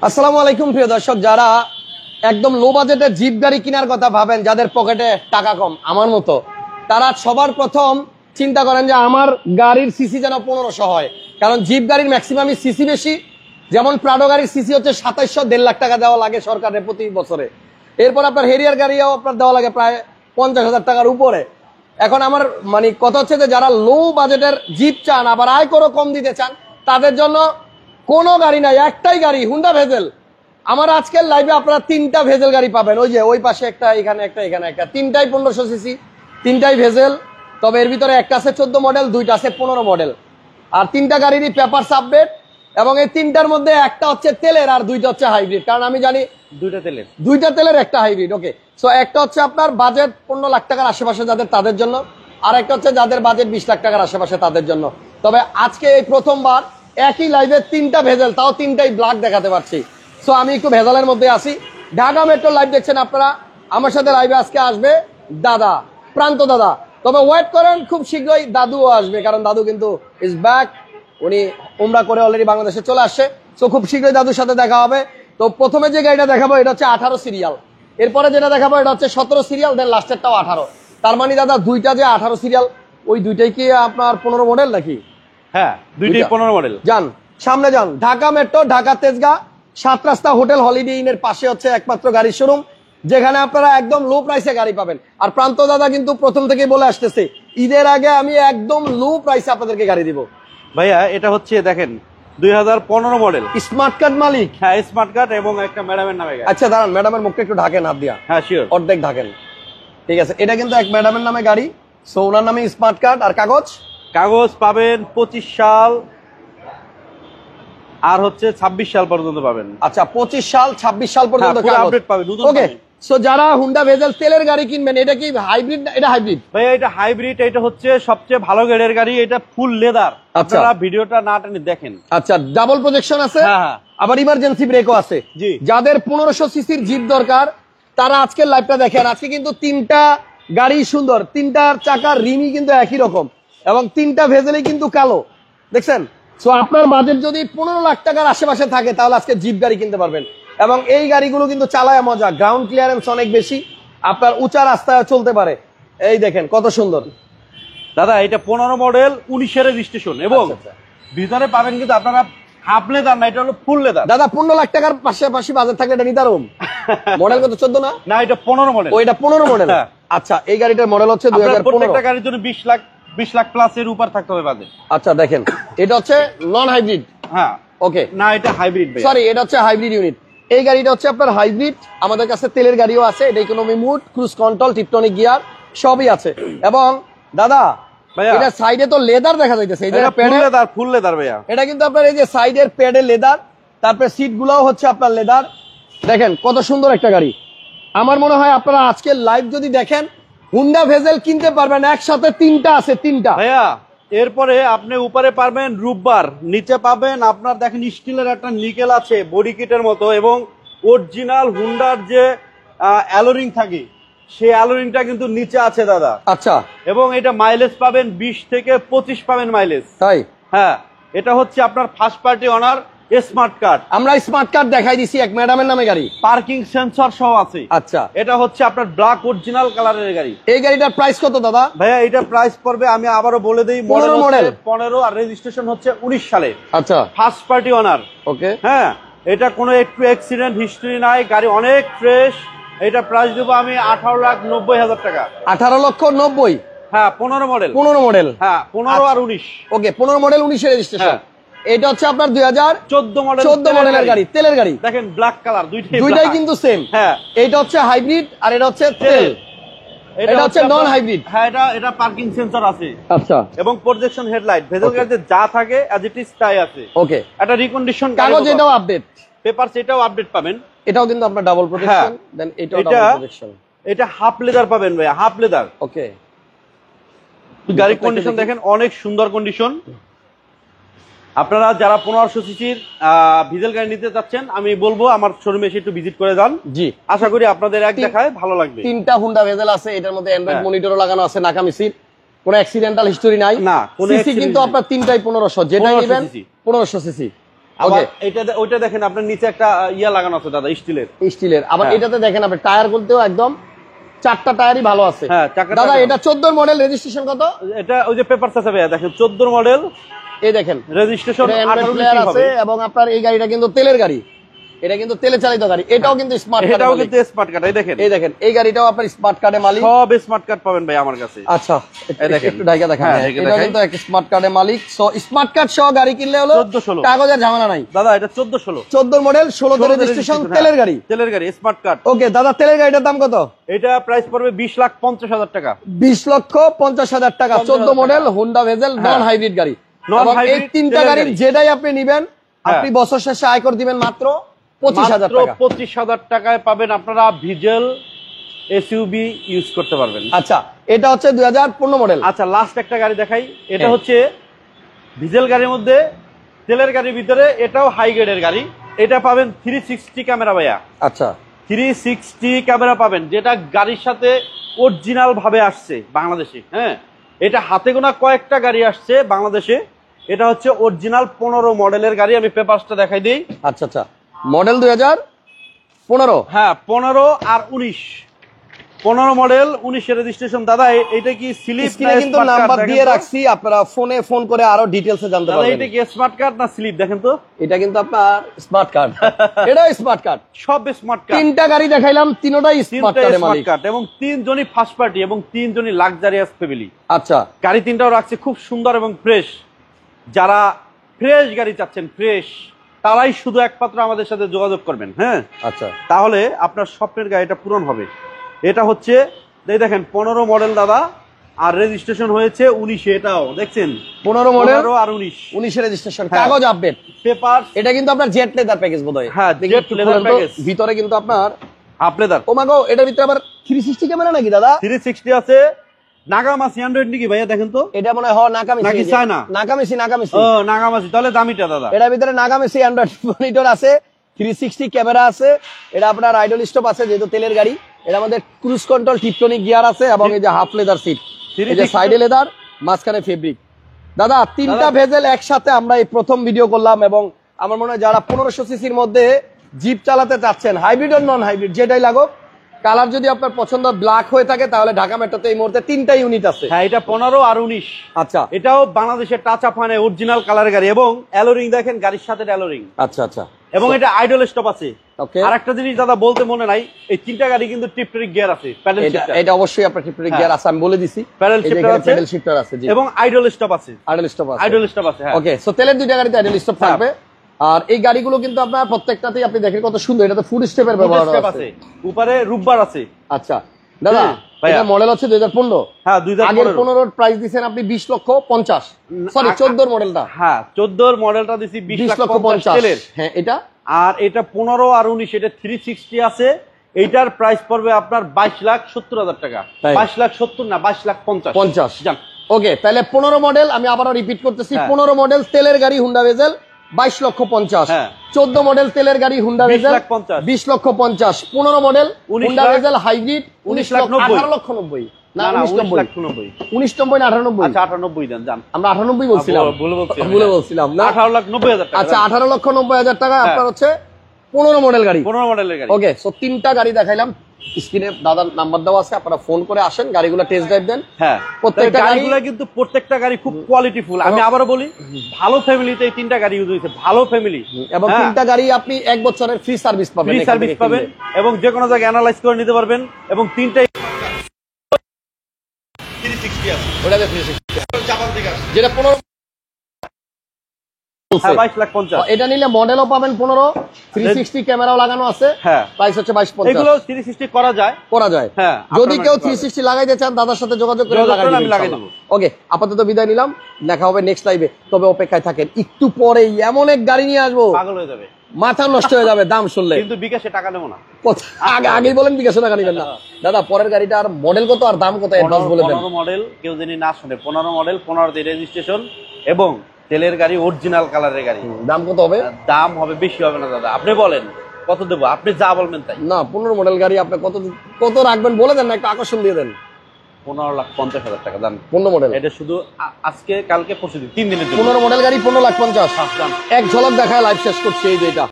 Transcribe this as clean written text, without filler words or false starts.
আসসালামু আলাইকুম প্রিয় দর্শক, যারা একদম লো বাজেটে জিপ গাড়ি কেনার কথা ভাবেন, যাদের পকেটে টাকা কম আমার মতো, তারা সবার প্রথম চিন্তা করেন যে আমার গাড়ির সিসি যেন 1500 হয়। কারণ জিপ গাড়ির ম্যাক্সিমামই সিসি বেশি। যেমন প্রাডো গাড়ির সিসি হচ্ছে 2700, 1.5 লাখ টাকা দেওয়া লাগে সরকারের প্রতি বছরে। এরপর আপনার হেরিয়ার গাড়িও আপনার দেওয়া লাগে প্রায় 50,000 টাকার উপরে। এখন আমার মানে কথা হচ্ছে যে যারা লো বাজেটের জিপ চান আবার আয় করে কম দিতে চান, তাদের জন্য কোনো গাড়ি নাই, একটাই গাড়ি, হুন্ডা ভেজেল। আমার আজকের লাইভে আপনারা 3টা ভেজেল গাড়ি পাবেন। ওই যে ওই পাশে একটা, এখানে একটা, এখানে একটা, 3টাই 1500 সিসি, 3টাই ভেজেল। তবে এর ভিতরে একটা আছে 14 মডেল, 2টা আছে 15 মডেল। আর 3টা গাড়িরই পেপারস আপডেট। এবং এই 3টার মধ্যে একটা হচ্ছে তেলের আর 2টা হচ্ছে হাইব্রিড। কারণ আমি জানি 2টা তেলের একটা হাইব্রিড। ওকে, সো একটা হচ্ছে আপনার বাজেট 15 লাখ টাকার আশেপাশে যাদের, তাদের জন্য। আর একটা হচ্ছে যাদের বাজেট 20 লাখ টাকার আশেপাশে, তাদের জন্য। তবে আজকে এই প্রথমবার একই লাইভে 3টা ভেজেল, তাও 3টাই ব্ল্যাক দেখাতে পারছি। সো আমি একটু ভেজালের মধ্যে আছি। ঢাকা মেট্রো লাইভ দেখছেন আপনারা। আমার সাথে লাইভে আজকে আসবে দাদা, প্রান্ত দাদা। তবে ওয়েট করেন, খুব শীঘ্রই দাদুও আসবে, কারণ দাদু কিন্তু ইজ ব্যাক। উনি উমরা করে অলরেডি বাংলাদেশে চলে আসছে। সো খুব শীঘ্রই দাদুর সাথে দেখা হবে। তো প্রথমে যে গাড়িটা দেখাবো এটা হচ্ছে 18 সিরিয়াল। এরপরে যেটা দেখাবো এটা হচ্ছে 17 সিরিয়াল, দেন লাস্টেরটাও 18। তার মানে দাদা দুইটা যে 18 সিরিয়াল, ওই দুইটাই কি আপনার 15 মডেল নাকি? হ্যাঁ, দুইটাই 15 মডেল। যান সামনে যান, ঢাকা মেট্রো, ঢাকা তেজগাঁ 7 রাস্তা হোটেল হলিডে ইনের পাশে হচ্ছে একমাত্র গাড়ির শোরুম, যেখানে আপনারা একদম লো প্রাইসে গাড়ি পাবেন। আর প্রান্ত দাদা কিন্তু প্রথম থেকেই বলে আসতেছে, ঈদের আগে আমি একদম লো প্রাইসে আপনাদেরকে গাড়ি দিব। ভাইয়া এটা হচ্ছে দেখেন 2015 মডেল, স্মার্ট কার্ড মালিক। হ্যাঁ স্মার্ট কার্ড এবং একটা ম্যাডামের নামে গাড়ি। আচ্ছা দাঁড়ান, ম্যাডামের মুখটা একটু ঢাকেন হাত দিয়া। হ্যাঁ শিওর, অর্ধেক ঢাকেন। ঠিক আছে, এটা কিন্তু এক ম্যাডামের নামে গাড়ি। সো ওনার নামে স্মার্ট কার্ড। আর কাগজ পাবেন 25 সাল আর হচ্ছে 26 সাল পর্যন্ত পাবেন। আচ্ছা 25 সাল 26 সাল পর্যন্ত আপডেট পাবেন। ওকে, সো যারা হুন্ডা ভেজেল তেলের গাড়ি কিনবেন, এটা কি হাইব্রিড? এটা হাইব্রিড ভাইয়া, এটা হাইব্রিড। এটা হচ্ছে সবচেয়ে ভালো গ্রেডের গাড়ি, এটা ফুল লেদার। আপনারা ভিডিওটা না টেনে দেখেন। আচ্ছা, ডাবল প্রজেকশন আছে, আবার ইমার্জেন্সি ব্রেকও আছে। জি, যাদের 1500 সিসির জিপ দরকার তারা আজকের লাইভটা দেখেন। আজকে কিন্তু 3টা গাড়ি সুন্দর, 3টার চাকার রিমই কিন্তু একই রকম, এবং 3টা ভেজেলই কিন্তু কালো, দেখছেন? সো আপনার বাজেট যদি 15 লাখ টাকার আশেপাশে থাকে, তাহলে আজকে জিপ গাড়ি কিনতে পারবেন। এবং এই গাড়িগুলো কিন্তু চালায় মজা, গ্রাউন্ড ক্লিয়ারেন্স অনেক বেশি, আপনার উঁচা রাস্তায় চলতে পারে। এই দেখেন কত সুন্দর। দাদা এটা 15 মডেল, 19-এর রেজিস্ট্রেশন, এবং ভিতরে পাবেন কিন্তু আপনারা হাফ লেদার না, এটা হলো ফুল লেদার। দাদা 15 লাখ টাকার পাশাপাশি বাজেট থাকলে এটা নিতারম। মডেল কত? 14 না? না, এটা 15 মডেল। ও, এটা 15 মডেল। আচ্ছা, এই গাড়িটার মডেল হচ্ছে 2015। প্রত্যেকটা গাড়ির জন্য 20 লাখ প্লাস এর উপর থাকতে হবে বাজেট। আচ্ছা দেখেন, এটা হচ্ছে নন হাইব্রিড। হ্যাঁ ওকে, না এটা হাইব্রিড, সরি এটা হচ্ছে হাইব্রিড ইউনিট। এই গাড়িটা হচ্ছে আপনার হাইব্রিড। আমাদের কাছে তেলের গাড়িও আছে, এটা economy mode, cruise control, tiptronic gear সবই আছে। এবং দাদা এটা সাইডে তো লেদার দেখা যাইতেছে, এই যে ফুল লেদার ভাইয়া। এটা কিন্তু আপনার এই যে সাইডের প্যাডে লেদার, তারপরে সিট গুলাও হচ্ছে আপনার লেদার। দেখেন কত সুন্দর একটা গাড়ি। আমার মনে হয় আপনারা আজকে লাইভ যদি দেখেন, হুন্ডা ভেজেল কিনতে পারবেন একসাথে। 3টা আছে, 3টা ভাইয়া। এরপরে আপনি উপরে পাবেন রূপবার, নিচে পাবেন আপনার দেখেন স্টিলের একটা নিকেল আছে বডি কিটের মতো, এবং অরিজিনাল হুন্ডার যে অ্যালোরিং থাকে সেই অ্যালোরিংটা কিন্তু নিচে আছে দাদা। আচ্ছা, এবং এটা মাইলেজ পাবেন 20 থেকে 25 পাবেন মাইলেজ। তাই? হ্যাঁ, এটা হচ্ছে আপনার first party honour smart card. আমরা স্মার্ট কার্ড দেখাই দিছি, এক ম্যাডামের নামে গাড়ি, পার্কিং সেন্সর সহ আছে। আচ্ছা, এটা হচ্ছে আপনার ব্ল্যাক অরিজিনাল কালারের গাড়ি। এই গাড়িটার প্রাইস কত দাদা? ভাইয়া এটা প্রাইস পড়বে, আমি আবারও বলে দেই, মডেল 15 আর রেজিস্ট্রেশন হচ্ছে 19 সালে। আচ্ছা, ফার্স্ট পার্টি অনার। ওকে, হ্যাঁ, এটা কোনো একটু অ্যাক্সিডেন্ট হিস্ট্রি নাই, গাড়ি অনেক ফ্রেশ। এটা প্রাইস দেবো আমি 18,90,000 টাকা। 18,90,000? হ্যাঁ, 15 মডেল। 15 মডেল, হ্যাঁ 15 আর 19। ওকে, 15 মডেল 19 রেজিস্ট্রেশন। এটা হচ্ছে আপনার 2014 মডেলের গাড়ি, তেলের গাড়ি। দেখেন ব্ল্যাক কালার, দুইটাই কিন্তু সেম। হ্যাঁ, এটা হচ্ছে হাইব্রিড আর এটা হচ্ছে তেল। এটা হচ্ছে নন হাইব্রিড। হ্যাঁ, এটা পার্কিং সেন্সর আছে। আচ্ছা, এবং প্রজেকশন হেডলাইট, ভেজেল গাড়িতে যা থাকে অ্যাজ ইট ইজ তাই আছে। ওকে, এটা রিকন্ডিশন কাগজ, এটাও আপডেট, পেপারস এটাও আপডেট পাবেন। এটাও কিন্তু আপনার ডাবল প্রোটেকশন, দেন এটাও ডাবল প্রোটেকশন। এটা হাফ লেদার পাবেন ভাই, হাফ লেদার। ওকে, গাড়ির কন্ডিশন দেখেন অনেক সুন্দর কন্ডিশন। আপনারা যারা 1500 সিসির ডিজেল গাড়ি নিতে চাচ্ছেন, আমি বলবো আমার শোরুমে এসে একটু ভিজিট করে যান। জি, আশা করি আপনাদের এক দেখায় ভালো লাগবে। 3টা হুন্ডা ভেজেল আছে, এটার মধ্যে অ্যান্ড্রয়েড মনিটরও লাগানো আছে, নাকামি সিট, কোনো অ্যাক্সিডেন্টাল হিস্টরি নাই। না, কোনো সিসি কিন্তু আপনার 3টাই 1500, যেটা নেবেন 1500 সিসি। আবার Okay. ওইটা দেখেন আপনার নিচে একটা ইয়া লাগানো আছে দাদা, স্টিলের। আবার হ্যাঁ। এটাতে দেখেন আপনি টায়ার গুলোতেও একদম 4টা টায়ারই ভালো আছে। হ্যাঁ, চাকা দাদা টায়ার এটা 14 মডেল, রেজিস্ট্রেশন কত? এটা ওই যে পেপারস আছে ভাইয়া, দেখেন 14 মডেল, এই দেখেন রেজিস্ট্রেশন এটা Android 18 player লিটার আছে হবে। এবং আপনার এই গাড়িটা কিন্তু তেলের গাড়ি, এটা কিন্তু তেলে চালিত গাড়ি, এটাও কিন্তু স্মার্ট কার্ড। এটাও কিন্তু স্মার্ট কার্ড, এই দেখেন। এই দেখেন এই গাড়িটাও আপনার স্মার্ট কার্ডের মালিক। সব স্মার্ট কার্ড পাবেন ভাই আমার কাছে। আচ্ছা এই দেখেন। একটু ঢাকা দেখান। হ্যাঁ, হ্যাঁ, ঢেকে এটা দেখাই। কিন্তু একটা স্মার্ট কার্ডের মালিক। সো স্মার্ট কার্ড সহ গাড়ি কিনলে হলো 14-16 কাগজের ঝামেলা নাই। দাদা এটা 14-16 14 মডেল, 16 তে রেজিস্ট্রেশন, তেলের গাড়ি। তেলের গাড়ি স্মার্ট কার্ড। ওকে দাদা, তেলের গাড়িটার দাম কত? এটা প্রাইস পড়বে 20,50,000 টাকা। 20,50,000 টাকা। 14 মডেল হুন্ডা ভেজেল, হ্যাঁ। নন হাইব্রিড গাড়ি। Non এবং এই hybrid তিনটা তেলের গাড়ির গাড়ি। যেটাই আপনি নিবেন আপনি হ্যাঁ। বছর শেষে আয়কর দিবেন মাত্র 25,000 মাত্র টাকা। 25,000 টাকায় পাবেন আপনারা ভিজেল এসইউবি ইউজ করতে পারবেন। আচ্ছা এটা হচ্ছে 2015 মডেল। আচ্ছা লাস্ট একটা গাড়ি দেখাই, এটা হ্যাঁ। হচ্ছে ডিজেল গাড়ির মধ্যে তেলের গাড়ির ভিতরে, এটাও হাই গ্রেডের গাড়ি। এটা পাবেন 360 ক্যামেরা ভাইয়া, আচ্ছা 360 ক্যামেরা পাবেন, যেটা গাড়ির সাথে অরিজিনাল ভাবে আসছে বাংলাদেশে। হ্যাঁ, এটা হাতে গোনা কয়েকটা গাড়ি আসছে বাংলাদেশে। এটা হচ্ছে অরিজিনাল 15 মডেলের গাড়ি। আমি পেপারসটা দেখাই দিই। আচ্ছা আচ্ছা মডেল 2015। হ্যাঁ 15 আর 19, 15 মডেল 19 এর রেজিস্ট্রেশন। দাদা এটা কি স্লিপ? স্ক্রিনে কিন্তু নাম্বার দিয়ে রাখছি, আপনারা ফোনে ফোন করে আরো ডিটেইলসে জানতে দাদা পারবেন। এটা কি স্মার্ট কার্ড না স্লিপ দেখেন তো। এটা কিন্তু আপনার স্মার্ট কার্ড, এটাও স্মার্ট কার্ড। সব স্মার্ট কার্ড, তিনটা গাড়ি দেখাইলাম, তিনটাই স্মার্ট কার্ডের স্মার্ট মালিক। কার্ড, এবং 3 জনই ফার্স্ট পার্টি এবং 3 জনই লাক্সারিয়াস ফ্যামিলি। আচ্ছা গাড়ি তিনটাও রাখছে খুব সুন্দর এবং ফ্রেশ। যারা ফ্রেশ গাড়ি চাচ্ছেন, ফ্রেশ, তারাই শুধু একমাত্র আমাদের সাথে যোগাযোগ করবেন। হ্যাঁ, আচ্ছা তাহলে আপনার স্বপ্নের গাড়িটা পূরণ হবে। এটা হচ্ছে এই দেখেন 15 মডেল দাদা, আর রেজিস্ট্রেশন হয়েছে 19। এটাও দেখছেন 15 মডেল 15 আর 19 19 এর রেজিস্ট্রেশন, হ্যাঁ। কাগজ আপডেট। পেপার। এটা কিন্তু আপনার জেট লেদার প্যাকেজ বোধহয়। হ্যাঁ, দেখি jet একটু leather খুলেন তো। package। ভিতরে কিন্তু আপনার আপলেদার ও মাগো, এটার ভিতরে আবার 360 ক্যামেরা নাকি দাদা? 360 আছে। নাগামাসি অ্যান্ড্রয়েড নাকি ভাইয়া দেখেন তো। এটা মনে হয় নাকামিসি নাকি চায়না? নাকামিসি নাকামিসি। ও নাগামাসি, তাহলে দামিটা দাদা। এটার ভিতরে নাগামিসি অ্যান্ড্রয়েড মনিটর আছে, 360 ক্যামেরা আছে। এটা আপনার আইডল স্টপ আছে যেহেতু তেলের গাড়ি। এর মধ্যে ক্রুজ কন্ট্রোল, টিপটনিক গিয়ার আছে এবং এই যে হাফ লেদার সিট, এই যে সাইডে লেদার, মাঝখানে ফেব্রিক। দাদা তিনটা ভেজেল একসাথে আমরা এই প্রথম ভিডিও করলাম, এবং আমার মনে হয় যারা 1500 সিসির মধ্যে জিপ চালাতে চাচ্ছেন, হাইব্রিড আর নন হাইব্রিড যেটাই লাগুক, কালার যদি আপনার পছন্দ ব্ল্যাক হয়ে থাকে তাহলে ঢাকা মেট্রোতে এই মুহূর্তে 3টা ইউনিট আছে। হ্যাঁ, এটা 15 আর 19। আচ্ছা এটাও বাংলাদেশের টাচ আপ মানে অরিজিনাল কালারের গাড়ি, এবং অ্যালোরিং দেখেন গাড়ির সাথে অ্যালোরিং। আচ্ছা আচ্ছা এবং এটা আইডল স্টপ আছে। ওকে, আর একটা জিনিস দাদা বলতে মনে নাই, এই তিনটা গাড়ি কিন্তু টিপটনিক গিয়ার আছে, প্যাডেল শিফটার, এটা অবশ্যই আপনার টিপটনিক হ্যাঁ। গিয়ার আছে, আমি বলে দিছি। প্যাডেল শিফটার আছে, প্যাডেল শিফটার আছে জি, এবং আইডল স্টপ আছে। আইডল স্টপ আছে, আইডল স্টপ আছে। হ্যাঁ, ওকে। সো তেলের দুইটা গাড়িতে আইডল স্টপ হ্যাঁ। থাকবে। আর এই গাড়িগুলো কিন্তু আপনার প্রত্যেকটাতেই আপনি দেখেন কত সুন্দর, এটাতে ফুড স্টেপের ব্যবহার স্টেপ আছে। আছে, উপরে রূপবার আছে। আচ্ছা দাদা, হ্যাঁ, ভাইয়া। এটা মডেল হচ্ছে 2015। হ্যাঁ, আগের 2015। 15 প্রাইস দিবেন আপনি 20,50,000, সরি 14 মডেলটা হ্যাঁ, 14 মডেলটা দিছি 20,50,000 তেলের। হ্যাঁ এটা। আর এটা 15 আর 19, এটা 360 আছে। এইটার প্রাইস পড়বে আপনার 22,70,000 টাকা। তাই? 22,70,000 না, 22,50,000। 50 জান। ওকে, তাহলে 15 মডেল, আমি আবারও রিপিট করতেছি, হ্যাঁ। 15 মডেল তেলের গাড়ি হুন্ডা ভেজেল 22,50,000। হ্যাঁ। 14 মডেল তেলের গাড়ি Honda bezel 20,50,000। 20,50,000। 15 model 19 Honda lakh- bezel hybrid 19,90,000। 18,90,000 না, না, না, 19,90,000 19,90,000। 19,90,000 না 98,000? আচ্ছা, 98 দেন, জান। আমরা 98 বলছিলাম, ভুলে বলছিলাম। ভুলে বলছিলাম না। 18,90,000 টাকা। আচ্ছা 18,90,000 টাকা হ্যাঁ। আপনার হচ্ছে 15 মডেল গাড়ি। 15 মডেলের গাড়ি। ওকে, সো তিনটা গাড়ি দেখাইলাম, স্ক্রিনে দাদার নাম্বার দেওয়া আছে, আপনারা ফোন করে আসেন, গাড়িগুলো টেস্ট ড্রাইভ দেন। হ্যাঁ, প্রত্যেকটা গাড়ি- গাড়িগুলো কিন্তু প্রত্যেকটা গাড়ি খুব কোয়ালিটিফুল। আমি আবারও বলি, ভালো ফ্যামিলিতে এই তিনটা গাড়ি ইউজ হয়েছে, ভালো ফ্যামিলি। এবং তিনটা গাড়ি আপনি 1 বছরের ফ্রি সার্ভিস পাবেন, ফ্রি এখান সার্ভিস থেকে পাবেন, কিনলে। এবং যে কোনো জায়গায় অ্যানালাইজ করে নিতে পারবেন, এবং তিনটাই 360 আছে। ওটাতে 360 জাপান থেকে আসে। যেটা 15 হ্যাঁ, 22,50,000। এটা নিলে মডেলও পাবেন 15, 360 ক্যামেরাও লাগানো আছে। হ্যাঁ, প্রাইস হচ্ছে 22,50 এগুলো 360 করা যায়। করা যায়। হ্যাঁ, যদি আপনার কেউ মাধ্যমে 360 লাগাইতে চান দাদার সাথে যোগাযোগ করে যোগাযোগ লাগাই করলে দিবেন, আমি লাগাই ইনশাআল্লাহ। দেবো। ওকে, আপাতত বিদায় নিলাম, দেখা হবে নেক্সট লাইভে, তবে অপেক্ষায় থাকেন, একটু পরে এমন এক গাড়ি নিয়ে আসবো পাগল হয়ে যাবে, মাথা নষ্ট হয়ে যাবে দাম শুনলে। কিন্তু বিকাশে টাকা নেবো না। আগেই বলেন বিকাশে টাকা নিবেন না। দাদা পরের গাড়িটা আর মডেল কত আর দাম কত অ্যাডভান্স বলে দেন। 15 মডেল, কেউ যদি না শুনে, 15 মডেল, 15 দিয়ে রেজিস্ট্রেশন, এবং তেলের গাড়ি, অরিজিনাল কালারের গাড়ি। দাম কত হবে? দাম হবে বেশি হবে না দাদা, আপনি বলেন কত দেবো, আপনি যা বলবেন তাই। না 15 মডেল গাড়ি আপনি কত কত রাখবেন বলে দেন না, একটু আকর্ষণ দিয়ে দেন। 15,50,000 টাকা দাম। 15 মডেল, এটা শুধু আজকে কালকে পরশু দিন 3 দিনের জন্য। 15 মডেল গাড়ি 15,50,000। দাম এক ঝলক দেখায় লাইভ শেষ করছি। এই যে এটা